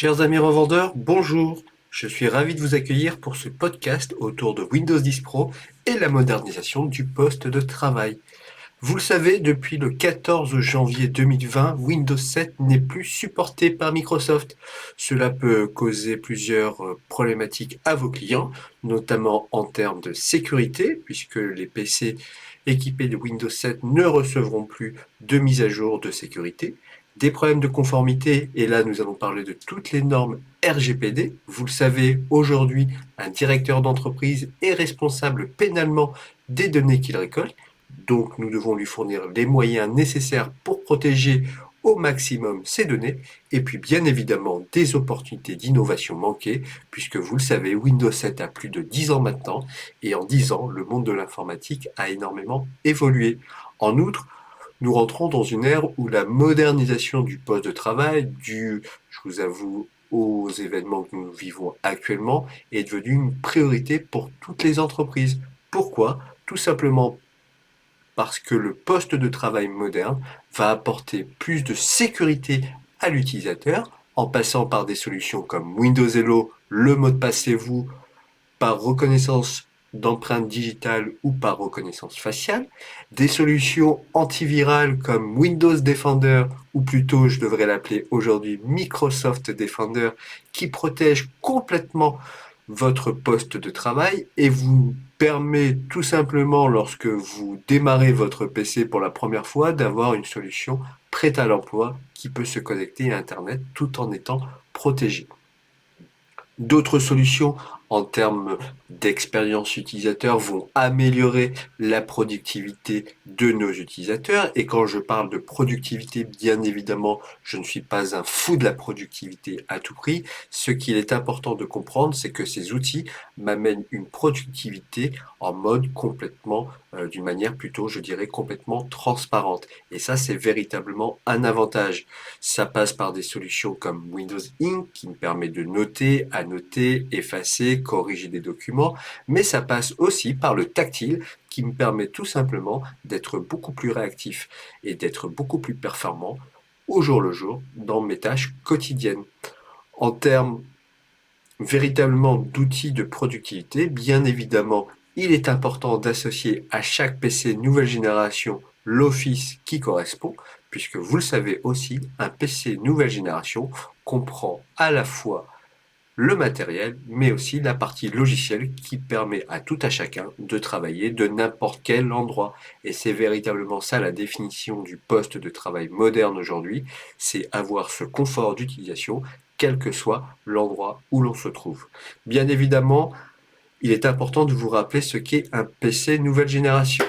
Chers amis revendeurs, bonjour. Je suis ravi de vous accueillir pour ce podcast autour de Windows 10 Pro et la modernisation du poste de travail. Vous le savez, depuis le 14 janvier 2020, Windows 7 n'est plus supporté par Microsoft. Cela peut causer plusieurs problématiques à vos clients, notamment en termes de sécurité, puisque les PC équipés de Windows 7 ne recevront plus de mise à jour de sécurité. Des problèmes de conformité, et là nous allons parler de toutes les normes RGPD. Vous le savez, aujourd'hui, un directeur d'entreprise est responsable pénalement des données qu'il récolte. Donc nous devons lui fournir les moyens nécessaires pour protéger au maximum ces données, et puis bien évidemment des opportunités d'innovation manquées, puisque vous le savez, Windows 7 a plus de 10 ans maintenant, et en 10 ans, le monde de l'informatique a énormément évolué. En outre, nous rentrons dans une ère où la modernisation du poste de travail, due, je vous avoue, aux événements que nous vivons actuellement, est devenue une priorité pour toutes les entreprises. Pourquoi? Tout simplement parce que le poste de travail moderne va apporter plus de sécurité à l'utilisateur en passant par des solutions comme Windows Hello, le mot de passe c'est vous, par reconnaissance d'empreintes digitales ou par reconnaissance faciale, des solutions antivirales comme Windows Defender, ou plutôt je devrais l'appeler aujourd'hui Microsoft Defender, qui protège complètement votre poste de travail et vous permet tout simplement, lorsque vous démarrez votre PC pour la première fois, d'avoir une solution prête à l'emploi qui peut se connecter à Internet tout en étant protégée. D'autres solutions en termes d'expérience utilisateur vont améliorer la productivité de nos utilisateurs. Et quand je parle de productivité, bien évidemment, je ne suis pas un fou de la productivité à tout prix. Ce qu'il est important de comprendre, c'est que ces outils m'amènent une productivité en mode complètement, d'une manière plutôt, je dirais, complètement transparente. Et ça, c'est véritablement un avantage. Ça passe par des solutions comme Windows Ink qui me permet de noter, annoter, effacer, corriger des documents, mais ça passe aussi par le tactile qui me permet tout simplement d'être beaucoup plus réactif et d'être beaucoup plus performant au jour le jour dans mes tâches quotidiennes. En termes véritablement d'outils de productivité, bien évidemment, il est important d'associer à chaque PC nouvelle génération l'Office qui correspond, puisque vous le savez aussi, un PC nouvelle génération comprend à la fois le matériel, mais aussi la partie logicielle qui permet à tout à chacun de travailler de n'importe quel endroit. Et c'est véritablement ça la définition du poste de travail moderne aujourd'hui, c'est avoir ce confort d'utilisation quel que soit l'endroit où l'on se trouve. Bien évidemment, il est important de vous rappeler ce qu'est un PC nouvelle génération.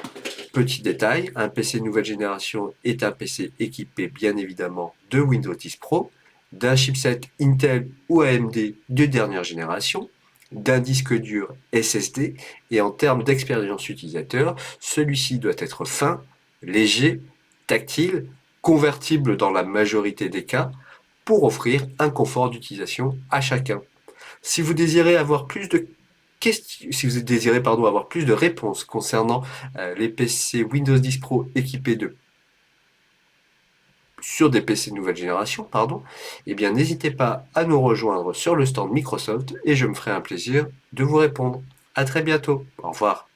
Petit détail, un PC nouvelle génération est un PC équipé bien évidemment de Windows 10 Pro, d'un chipset Intel ou AMD de dernière génération, d'un disque dur SSD et en termes d'expérience utilisateur, celui-ci doit être fin, léger, tactile, convertible dans la majorité des cas pour offrir un confort d'utilisation à chacun. Si vous désirez avoir plus de si vous désirez avoir plus de réponses concernant les PC Windows 10 Pro équipés sur des PC de nouvelle génération, eh bien n'hésitez pas à nous rejoindre sur le stand Microsoft et je me ferai un plaisir de vous répondre. À très bientôt. Au revoir.